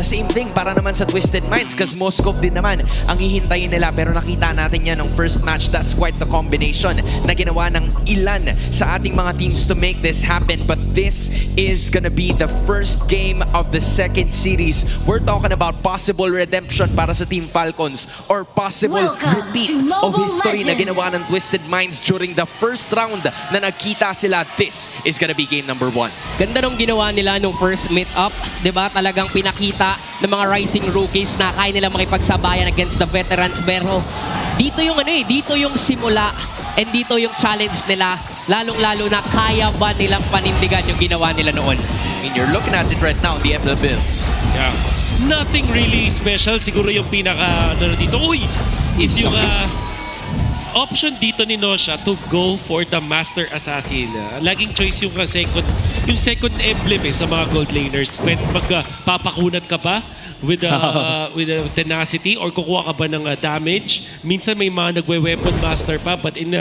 the same thing para naman sa Twisted Minds because Moscow din naman ang hihintayin nila. Pero nakita natin yan ng first match. That's quite the combination na ginawa ng ilan sa ating mga teams to make this happen. But this is gonna be the first game of the second series. We're talking about possible redemption para sa Team Falcons or possible repeat of history na ginawa ng Twisted Minds during the first round na nagkita sila. This is gonna be game number 1. Ganda nung ginawa nila nung first meet-up. Diba? Talagang pinakita ng mga rising rookies na kaya nila makipagsabayan against the veterans. Pero dito yung dito yung simula and dito yung challenge nila. Lalong-lalo na kaya ba nilang panindigan yung ginawa nila noon. I mean, you're looking at it right now, the MLBB. Yeah. Nothing really special. Siguro yung pinaka dito. Uy! Is yung option dito ni Nosha to go for the Master Assassin. Laging choice yung second emblem sa mga gold laners. Pwede magpapakunat ka ba with tenacity or kukuha ka ba ng damage? Minsan may mga nagwe-weapon master pa, but in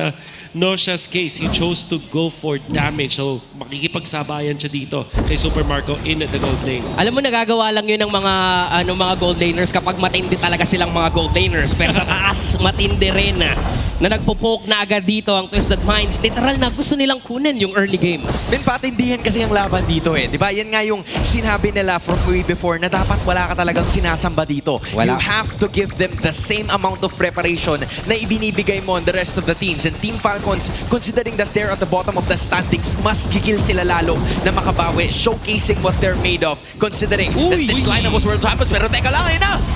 Nosha's case, he chose to go for damage. So makikipagsabayan siya dito kay Super Marco in the gold lane. Alam mo, nagagawa lang yun ng mga gold laners kapag matindi talaga silang mga gold laners. Pero sa taas, matindi rin na nagpo-poke na agad dito ang Twisted Minds. Literal na gusto nilang kunin yung early game. Then patindihan kasi ang laban dito Diba? Yan nga yung sinabi nila from way before na dapat wala ka talagang sinasamba dito. Wala. You have to give them the same amount of preparation na ibinibigay mo on the rest of the teams. And Team Falcons, considering that they're at the bottom of the standings, mas gigil sila lalo na makabawi, showcasing what they're made of. Considering that this lineup was world champions, pero teka lang,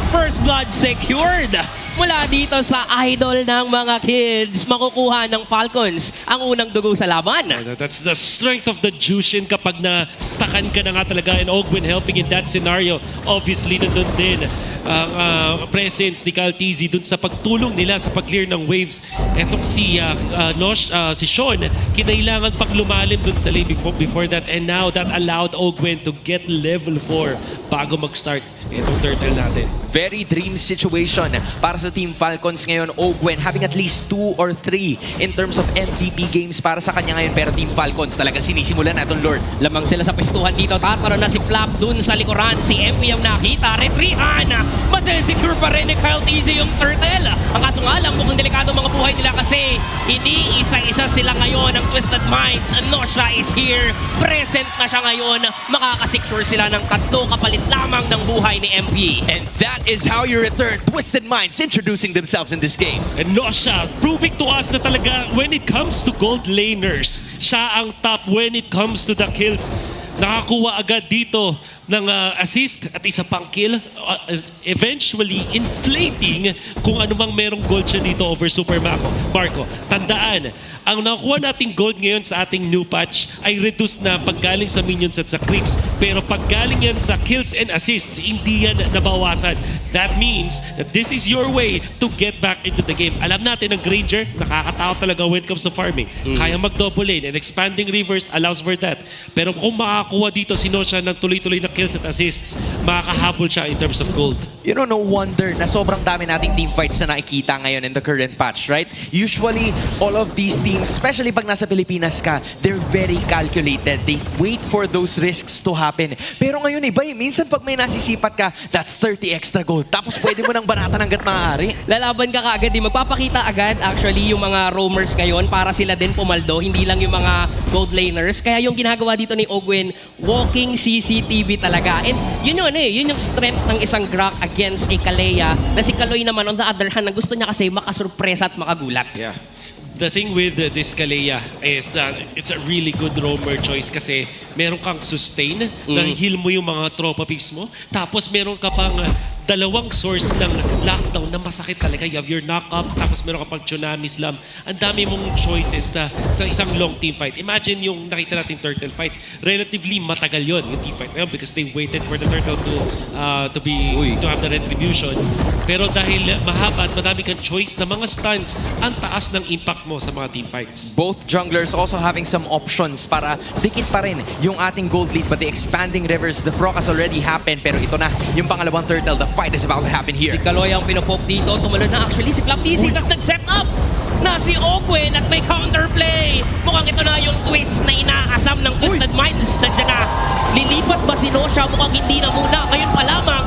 First blood secured! Mula dito sa idol ng mga kids, makukuha ng Falcons ang unang dugo sa laban. That's the strength of the Jushin kapag na-stackan ka na nga talaga, and Ogwin helping in that scenario. Obviously, nandun din ang presence ni Caltizi dun sa pagtulong nila sa pag-clear ng waves. Etong si Sean, kinailangan pag lumalim dun sa lane before that, and now that allowed Ogwin to get level 4 bago mag-start itong turtle natin. Very dream situation para sa Team Falcons ngayon. Ogwen having at least 2 or 3 in terms of MVP games para sa kanya ngayon. Pero Team Falcons talaga sinisimulan na itong Lord. Lamang sila sa pestuhan dito. Tataro na si Flap dun sa likuran. Si MP ang nakita. Retrihan! Masesecure pa rin ni Kyle Easy yung turtle. Ang kaso nga lang, mukhang delikado mga buhay nila kasi ini-isa-isa sila ngayon ang Twisted Minds. Nosha is here. Present na siya ngayon. Makakasecure sila ng 3 kapalit lamang ng buhay ni MP. And that is how you return Twisted Minds introducing themselves in this game. And Nosha proving to us na talaga when it comes to gold laners, siya ang top when it comes to the kills. Nakakuha agad dito ng assist at isa pang kill, eventually inflating kung anumang merong gold siya dito over Super Marco. Tandaan, ang nakuha nating gold ngayon sa ating new patch ay reduced na paggaling sa minions at sa creeps. Pero paggaling yan sa kills and assists, hindi yan nabawasan. That means that this is your way to get back into the game. Alam natin ang Granger, nakakatao talaga when it comes to farming. Kaya mag-double lane, and expanding rivers allows for that. Pero kung makakuha dito si Nosha ng tuloy-tuloy na kills at assists, makakahabol siya in terms of gold. You know, no wonder na sobrang dami nating team fights na nakikita ngayon in the current patch, right? Usually, all of these teams, especially pag nasa Pilipinas ka, they're very calculated. They wait for those risks to happen. Pero ngayon minsan pag may nasisipat ka, that's 30 extra gold. Tapos pwede mo nang banatan hanggat maaari. Lalaban ka kaagad, magpapakita agad actually yung mga roamers ngayon para sila din pumaldo, hindi lang yung mga gold laners. Kaya yung ginagawa dito ni Ogwin, walking CCTV talaga. And yun yung strength ng isang Grak against a Kalea, na si Kaloy naman on the other hand, na gusto niya kasi makasurpresa at makagulat. Yeah. The thing with this Kalea is it's a really good roamer choice kasi meron kang sustain na heal mo yung mga tropa pips mo. Tapos meron ka pang dalawang source ng lockdown na masakit talaga. You have your knock-up, tapos meron ka pang tsunami slam. Ang dami mong choices na sa isang long team fight. Imagine yung nakita natin turtle fight. Relatively matagal yon yung team fight na yun because they waited for the turtle to have the retribution. Pero dahil mahaba at madami kang choice na mga stunts, ang taas ng impact mo sa mga team fights. Both junglers also having some options para dikit pa rin yung ating gold lead, but the expanding rivers, the proc has already happened. Pero ito na yung pangalawang turtle. The fight is about to happen here. Si Kaloy ang pinupok dito. Tumalon na actually si Flap DC. Tapos nag-set up na si Ogwin at may counterplay. Mukhang ito na yung twist na inaasam ng Twisted Minds. Nandiyan na. Lilipat ba si Nosha? Mukhang hindi na muna. Ngayon pa lamang,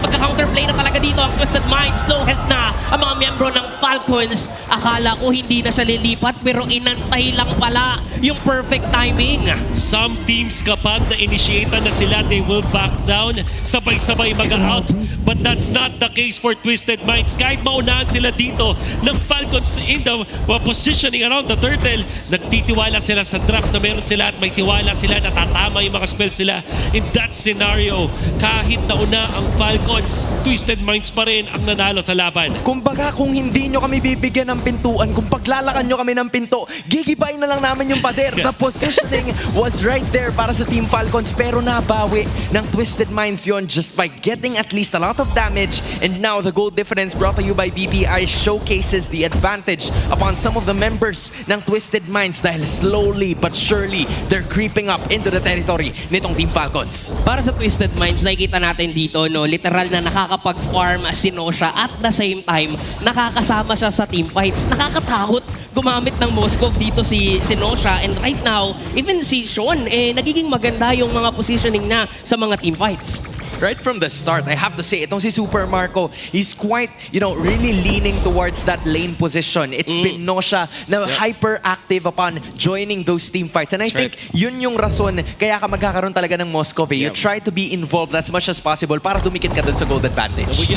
Pagka-counterplay na talaga dito ang Twisted Minds. Low health na ang mga miyembro ng Falcons. Akala ko hindi na siya lilipat pero inantay lang pala yung perfect timing. Some teams kapag na-initiate na sila, they will back down. Sabay-sabay mag-out. But that's not the case for Twisted Minds. Kahit maunahan sila dito ng Falcons in the positioning around the turtle, nagtitiwala sila sa draft na meron sila at may tiwala sila na tatama yung mga spells sila. In that scenario, kahit nauna ang Falcons, Twisted Minds pa rin ang nanalo sa laban. Kumbaga, kung hindi nyo kami bibigyan ng pintuan, kung paglalakan nyo kami ng pinto, gigibayin na lang namin yung pader. The positioning was right there para sa Team Falcons, pero nabawi ng Twisted Minds yon just by getting at least a lot of damage. And now, the goal difference brought to you by BPI showcases the advantage upon some of the members ng Twisted Minds dahil slowly but surely, they're creeping up into the territory nitong Team Falcons. Para sa Twisted Minds, nakikita natin dito, no, literal na nakakapag-farm si Nosha at the same time, nakakasama siya sa team fights. Nakakatakot gumamit ng Moskov dito si Nosha. And right now, even si Sean, nagiging maganda yung mga positioning na sa mga team fights. Right from the start, I have to say, itong si Super Marco, he's quite, really leaning towards that lane position. It's been Nosha na hyperactive upon joining those team fights. And I think yun yung rason kaya ka magkakaroon talaga ng Moskov. You try to be involved as much as possible para dumikit ka dun sa gold advantage.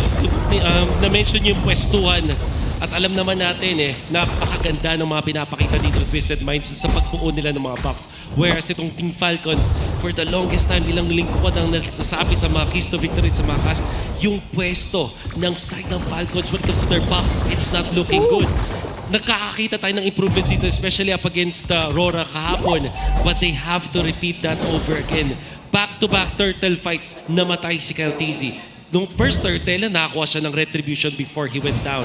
Na-mention yung pwestuhan. At alam naman natin napakaganda ng mga pinapakita dito sa Twisted Minds sa pagbuo nila ng mga box. Whereas itong Team Falcons, for the longest time, ilang lingkod ang nasasabi sa mga keys to victory sa mga cast, yung pwesto ng side ng Falcons when it comes to their box, it's not looking good. Nagkakakita tayo ng improvements dito, especially up against Aurora kahapon. But they have to repeat that over again. Back-to-back turtle fights, namatay si Kyle Tizzy. Nung first turtle, nakakuha siya ng retribution before he went down.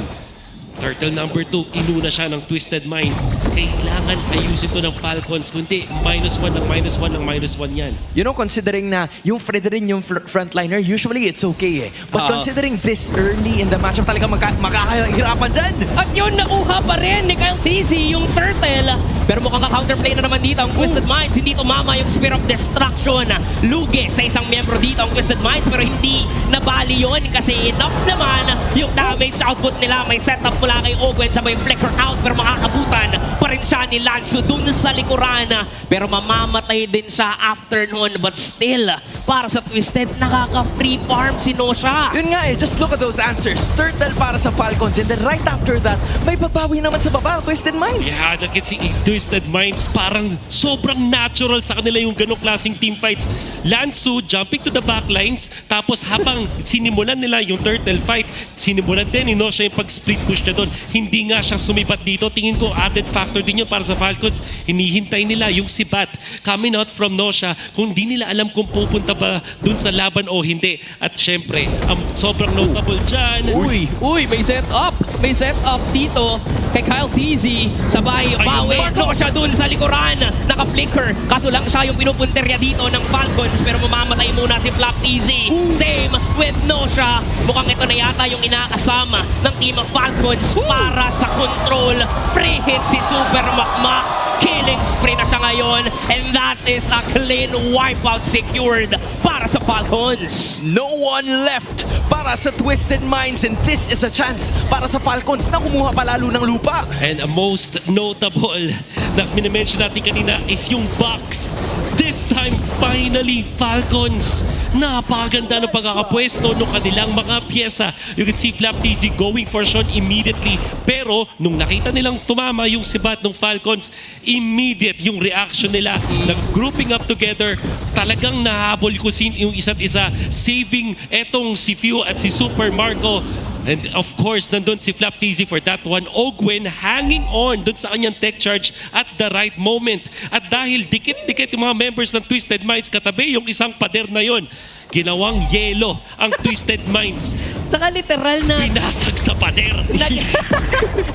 Turtle number 2, inuna siya ng Twisted Minds. Kailangan ayusin to ng Falcons, kundi -1 ng -1 ng -1 yan. Considering na yung Fredrin yung frontliner, usually it's okay But considering this early in the matchup, talaga makakahirapan dyan. At yun, nakuha pa rin ni Kyle Tizzy yung turtle. Pero mukhang ka-counterplay na naman dito ang Twisted Minds. Hindi tumama yung Spear of Destruction. Lugi sa isang miyembro dito ang Twisted Minds, pero hindi nabali yun kasi enough naman yung damage output nila. May setup mula kay Ogwen sa may flicker out, pero makakabutan pa rin siya ni Lanzo dun sa likuran. Pero mamamatay din siya after nun. But still, para sa Twisted, nakaka-free farm si Nosha. Yun nga just look at those answers. Turtle para sa Falcons, and then right after that, may babawi naman sa baba, Twisted Minds. Yeah, look at si Twisted Minds, parang sobrang natural sa kanila yung ganong klaseng team fights. Lanzu jumping to the backlines, tapos habang sinimulan nila yung turtle fight, sinimulan din ni Nosha yung pag-split push niya doon. Hindi nga siya sumipat dito. Tingin ko added factor din yun para sa Falcons. Hinihintay nila yung sibat coming out from Nosha kung di nila alam kung pupunta ba dun sa laban o hindi. At syempre, ang sobrang notable dyan. Uy, may set up. May set up dito kay Kyle Tizzy. Sabay, bawi. Nosha dun sa likuran. Naka-flicker. Kaso lang siya yung pinupunterya dito ng Falcons, pero mamamatay muna si Flap Tizzy. Same with Nosha. Mukhang ito na yata yung inaasama ng Team of Falcons para sa control. Free hit si Super Makmak. Killing spree na siya ngayon, and that is a clean wipeout secured para sa Falcons. No one left para sa Twisted Minds, and this is a chance para sa Falcons na kumuha palalo ng lupa. And a most notable na minimension natin kanina is yung box. This time, finally, Falcons. Napakaganda ng pagkakapwesto ng kanilang mga pyesa. You can see Flap Tizzy going for shot immediately. Pero, nung nakita nilang tumama yung sibat ng Falcons, immediate yung reaction nila. Nag-grouping up together. Talagang nahabol ko yung isa't isa. Saving etong si Few at si Super Marco. And of course, nandun si Flap Tizzy for that one. Ogwen hanging on dun sa kanyang tech charge at the right moment. At dahil dikit-dikit yung mga members ng Twisted Minds katabi yung isang pader na yon, ginawang yelo ang Twisted Minds. Saka literal na Binasag sa pader.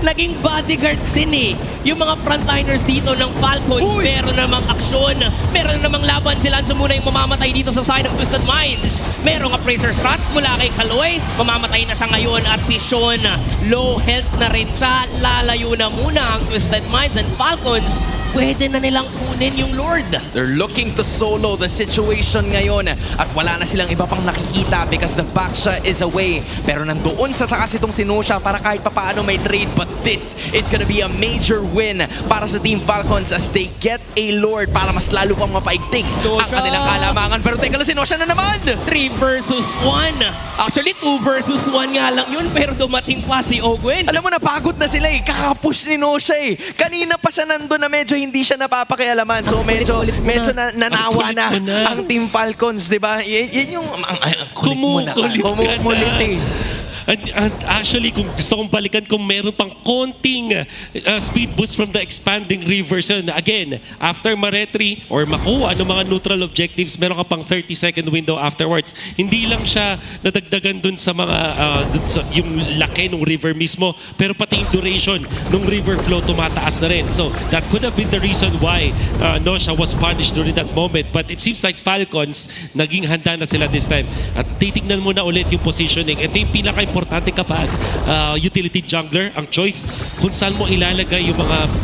naging bodyguards din yung mga frontliners dito ng Falcons. Meron namang aksyon, meron namang laban. Si Lanzo muna yung mamamatay dito sa side ng Twisted Minds. Merong appraiser shot mula kay Kaloy. Mamamatay na siya ngayon. At si Sean, low health na rin siya. Lalayo na muna ang Twisted Minds, and Falcons pwede na nilang kunin yung Lord. They're looking to solo the situation ngayon at wala na silang iba pang nakikita because the Baksha is away. Pero nandoon sa taas itong Sinosha para kahit papaano may trade, but this is gonna be a major win para sa Team Falcons as they get a Lord para mas lalo pang mapaigting ang kanilang kalamangan. Pero teka lang, Sinosha na naman! 3 versus 1. Actually, 2 versus 1 nga lang yun, pero dumating pa si Ogwen. Alam mo, napagod na sila eh. Kakapush ni Nosha eh. Kanina pa siya nandun na medyo hindi siya napapakialaman. So medyo nanawa na ang Team Falcons, di ba? Yan yung kumukulit eh. And actually, kung gusto kong balikan, kung meron pang konting speed boost from the expanding rivers, again, after ma-retry or makuha ng mga neutral objectives, meron ka pang 30-second window afterwards. Hindi lang siya nadagdagan dun sa mga, yung laki ng river mismo, pero pati yung duration ng river flow tumataas na rin. So, that could have been the reason why Nosha was punished during that moment. But it seems like Falcons, naging handa na sila this time. At titignan mo na ulit yung positioning. Ito yung pinaka-importante kapag utility jungler ang choice kung saan mo ilalagay yung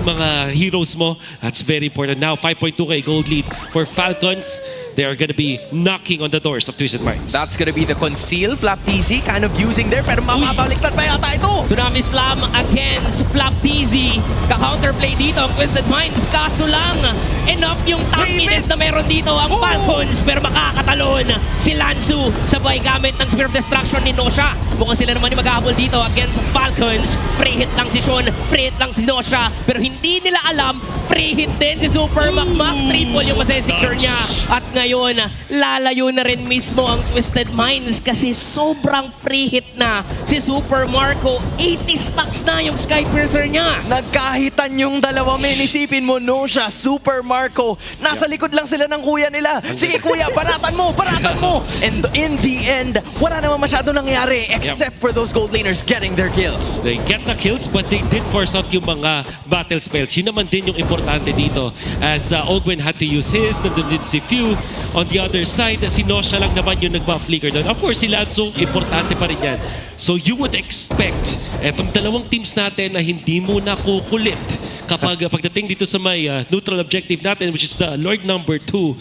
mga heroes mo. That's very important. Now 5.2k gold lead for Falcons. They are gonna be knocking on the doors of Twisted Minds. That's gonna be the conceal. Flap TZ kind of using there, pero mapapaliktad pa yata ito. Tsunami Slam against Flap TZ. Ka-counterplay dito ang Twisted Minds. Kaso lang, enough yung tankiness na meron dito ang Falcons. Pero makakatalon si Lansu sabay gamit ng Spear of Destruction ni Nosha. Mukhang sila naman yung mag-ahabol dito against Falcons. Free hit lang si Sean, free hit lang si Nosha. Pero hindi nila alam, free hit din si Super Makmak. Triple yung masesecure niya. At ngayon, lalayo na rin mismo ang Twisted Minds kasi sobrang free hit na si Super Marco. 80 stacks na yung Skypiercer niya. Nagkahitan yung dalawa, men. Isipin mo, Nosha, Super Marco. Nasa likod lang sila ng kuya nila. Sige kuya, baratan mo, baratan mo. And in the end, wala naman masyado nangyari except for those gold laners getting their kills. They get the kills but they did force out yung mga battle spells. Yun naman din yung importante dito. As Ogwen had to use his, nandun din si Few. On the other side, si Nosha lang naman yung nagpa-flicker doon. Of course, si Lanzo, importante pa rin yan. So you would expect etong dalawang teams natin na hindi muna kukulit kapag pagdating dito sa may neutral objective natin, which is the Lord number 2.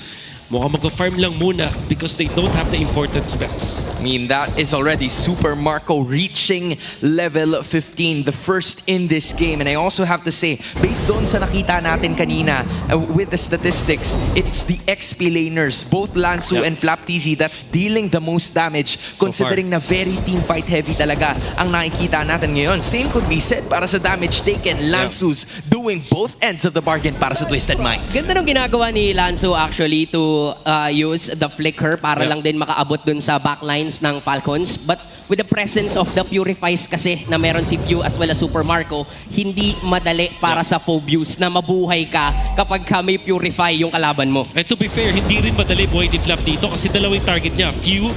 Mukhang mag-farm lang muna because they don't have the important spells. I mean, that is already Super Marco reaching level 15, the first in this game. And I also have to say, based doon sa nakita natin kanina with the statistics, it's the XP laners, both Lansu and Flap TZ, that's dealing the most damage considering na very team fight heavy talaga ang nakikita natin ngayon. Same could be said para sa damage taken. Lansu's doing both ends of the bargain para sa Twisted Minds. Ganda nung ginagawa ni Lanzo actually to use the flicker para lang din makaabot dun sa backlines ng Falcons. But with the presence of the Purifies kasi na meron si Pew as well as Super Marco, hindi madali para sa Phobius na mabuhay ka kapag ka may Purify yung kalaban mo. And to be fair, hindi rin madali buhay ni Flap dito kasi dalawang target niya. Few,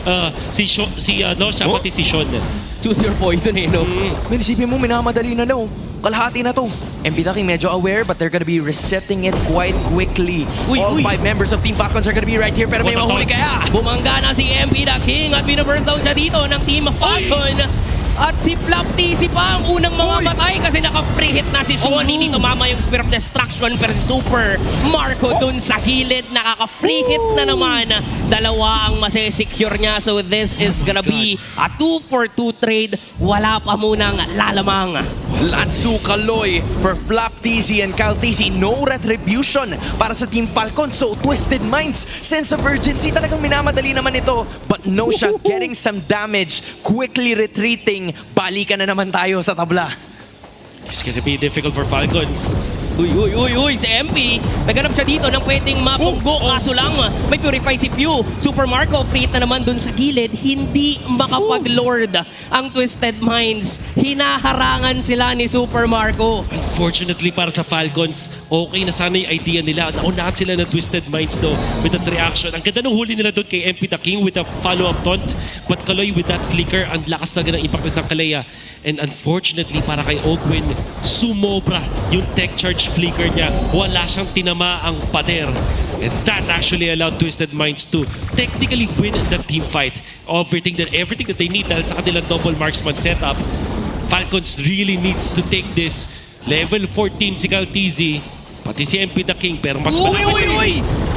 si Nosha, pati si Sean. Choose your poison eh, no? Man, isipin mo, minamadali na lang. Kalahati na to. MPL medyo aware, but they're gonna be resetting it quite quickly. All 5 members of Team Falcons are gonna be right here, pero may mahuli kaya. Bumangga na si MPL at binaburst down siya dito ng Team Falcon. At si Flap TZ pa ang unang mamamatay kasi naka-free hit na si Sean. Hindi tumama yung Spear of Destruction pero si Super Marco dun sa gilid. Nakaka-free hit na naman. Dalawa ang masesecure niya. So this is gonna be a 2-for-2 trade. Wala pa munang lalamang. Lansu Kaloy for Flap TZ and Kyle TZ. No retribution para sa Team Falcon. So Twisted Minds, sense of urgency. Talagang minamadali naman ito. But Nosha getting some damage. Quickly retreating. Balikan na naman tayo sa tabla. It's gonna be difficult for Falcons. Uy, si MP. Naghanap siya dito ng pwedeng mapunggo. Kaso lang, may Purify si Pew. Super Marco, free hit na naman dun sa gilid. Hindi makapag-lord ang Twisted Minds. Hinaharangan sila ni Super Marco. Unfortunately para sa Falcons, okay na sana yung idea nila. Naunahan sila ng Twisted Minds though with that reaction. Ang ganda ng huli nila doon kay MP the King with a follow-up taunt. But Kaloy with that flicker, ang lakas na ng impact ng Kalea. And unfortunately para kay Ogwin, sumobra yung tech charge flicker niya. Wala siyang tinama ang pader. And that actually allowed Twisted Minds to technically win the team fight. Everything that they need dahil sa kanilang double marksman setup. Falcons really needs to take this. Level 14 si Kyle TZ. Pati si MP the King, pero mas Uy, malapit uy, si- uy!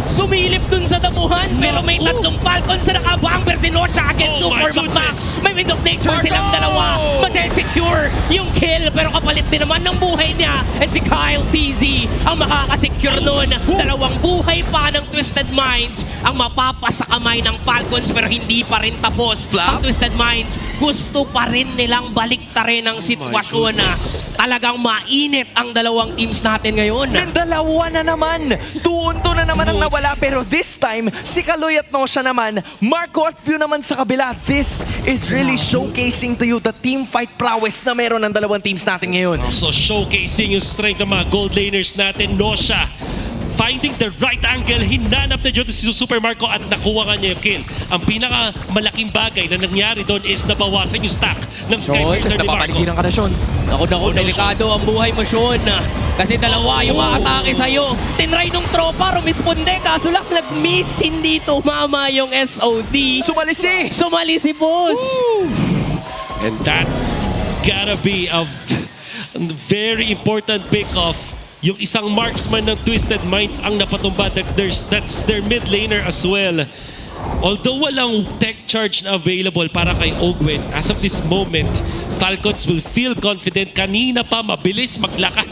Sumilip dun sa damuhan, pero may Naku. tatlong Falcons na nakabumper si Nosha against Oh my Super Magma. goodness. May Wind of Nature silang dalawa. Masesecure yung kill, pero kapalit din naman ng buhay niya. At si Kyle TZ ang makakasecure nun. Dalawang buhay pa ng Twisted Minds ang mapapas sa kamay ng Falcons, pero hindi pa rin tapos. Flap? Ang Twisted Minds, gusto pa rin nilang baliktarin ang sitwasyon na talagang mainit ang dalawang teams natin ngayon. And dalawa na naman. 2-2 na naman ang nawala. Pero this time, si Kaloy at Nosha naman, Marco at Few naman sa kabila. This is really showcasing to you the team fight prowess na meron ng dalawang teams natin ngayon. So showcasing yung strength ng mga gold laners natin, Nosha. Finding the right angle, hinanap na dito si Super Marco at nakuha nga niya yung kill. Ang pinakamalaking bagay na nangyari doon is nabawasan yung stack ng Skyfisher ni Marco. Napapaligiran ka na, Sean. Naku, delikado ang buhay mo, Sean. Kasi dalawa yung atake sa'yo. Tinry nung tropa, rumisponde, kaso lang nag-miss, hindi tumama yung SOD. Sumalisi! Sumali si boss. And that's gotta be a very important pick-off. Yung isang marksman ng Twisted Minds ang napatumba. That's their mid laner as well. Although walang tech charge na available para kay Ogwen, as of this moment, Falcons will feel confident. Kanina pa mabilis maglakad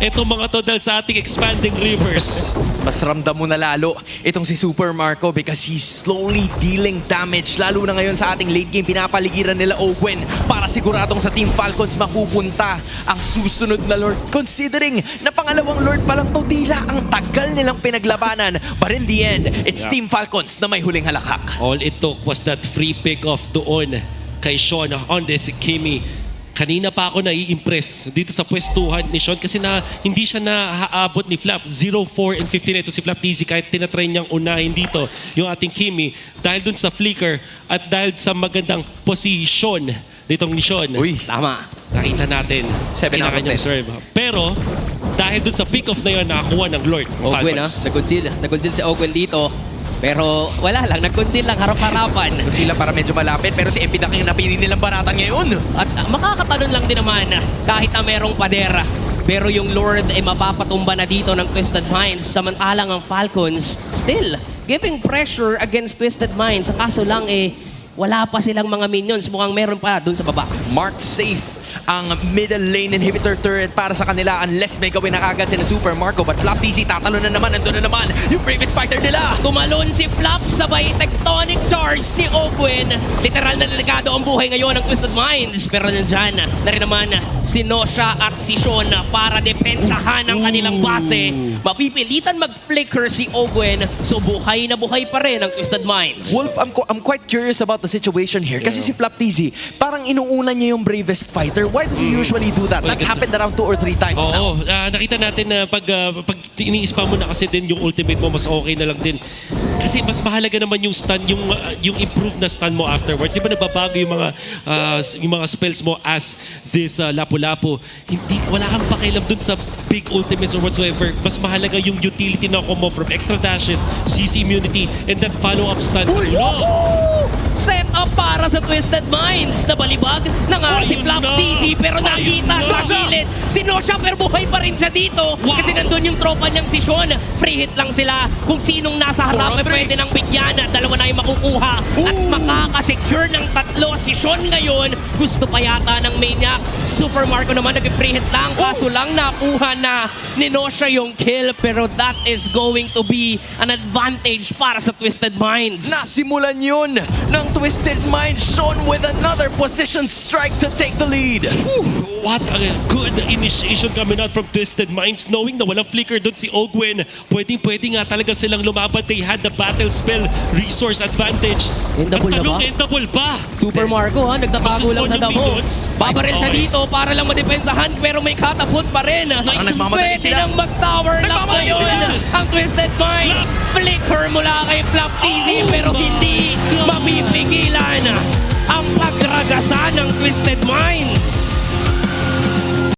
itong mga to dahil sa ating expanding rivers. Mas ramdam mo na lalo itong si Super Marco because he's slowly dealing damage. Lalo na ngayon sa ating late game, pinapaligiran nila Ogwen para siguradong sa Team Falcons mapupunta ang susunod na Lord. Considering na pangalawang Lord pa lang to, tila ang tagal nilang pinaglabanan. But in the end, it's Team Falcons na may huling halakhak. All it took was that free pick-off doon kay Sean on this Kimi. Kanina pa ako nai-impress dito sa pwestuhan ni Sean kasi hindi siya nahaabot ni Flap. 0-4 and 15 ito si Flap TZ kahit tinatry niyang unahin dito yung ating Kimi dahil dun sa flicker at dahil sa magandang position ditong ni Sean. Uy. Tama. Nakita natin 7 out of kanyang 10. serve. Pero dahil dun sa pick-off na yun, nakakuha ng Lord. Ogwen, Falcons. Nag-conceal si Ogwen dito. Pero wala lang, nag-conceal lang harap-harapan. Sila para medyo malapit pero si MP yung napili nilang baratan ngayon. At makakatalon lang din naman kahit na merong padera. Pero yung Lord ay mapapatumba na dito ng Twisted Minds. Samantalang ang Falcons still giving pressure against Twisted Minds. Ang kaso lang wala pa silang mga minions. Mukhang meron pa dun sa baba. Marked safe ang middle lane inhibitor turret para sa kanila unless may gawin na kagad sila Super Marco. But Flap TZ tatalo na naman, nandun na naman yung bravest fighter nila. Tumalon si Flap sabay tectonic charge ni Ogwen. Literal na delikado ang buhay ngayon ng Twisted Minds. Pero nandyan na rin naman si Nosha at si Sean para depensahan ang kanilang base. Mapipilitan mag-flicker si Ogwen. So buhay na buhay pa rin ang Twisted Minds. Wolf, I'm quite curious about the situation here kasi si Flap TZ parang inuuna niya yung bravest fighter. Why does he usually do that? That happened around 2 or 3 times now. Oo, nakita natin na pag ini-spam mo na kasi din yung ultimate mo, mas okay na lang din. Kasi mas mahalaga naman yung stun, yung improved na stun mo afterwards. Di ba nababago yung mga spells mo as this lapu-lapu? Wala kang pakialam dun sa big ultimates or whatsoever. Mas mahalaga yung utility na mo from extra dashes, CC immunity, and that follow-up stun. Set up para sa Twisted Minds. Nabalibag na nga si Ayun Flap na! TZ pero nakita Ayun sa na! gilid. Si Nosha pero buhay pa rin siya dito. Wow! Kasi nandun yung tropa niyang si Sean. Free hit lang sila. Kung sinong nasa harap ay 4-3. pwede nang bigyan. Dalawa na yung makukuha. At makakasecure ng tatlo. Si Sean ngayon gusto pa yata ng maniac. Super Marco naman nag-free hit lang. Kaso lang nakuha na ni Nosha yung kill. Pero that is going to be an advantage para sa Twisted Minds. Nasimulan yun ng Twisted Minds. Sean with another position strike to take the lead. What a good initiation coming out from Twisted Minds, knowing na walang flicker doon si Ogwen. Pwede nga talaga silang lumaban. They had the battle spell resource advantage. Endable Ang na tanong, ba? endable ba? Super Marco nagtatago lang sa Magsuspawn yung damo. minions. Babaril siya Nice. dito para lang madepensahan pero may catapult pa rin. Parang nagmamadali Pwede sila. nang mag-tower lock Nagmamadali ngayon. sila. Ang Twisted Minds. Flicker mula kay Flap TZ pero hindi mapipigilan ang pagragasa ng Twisted Minds.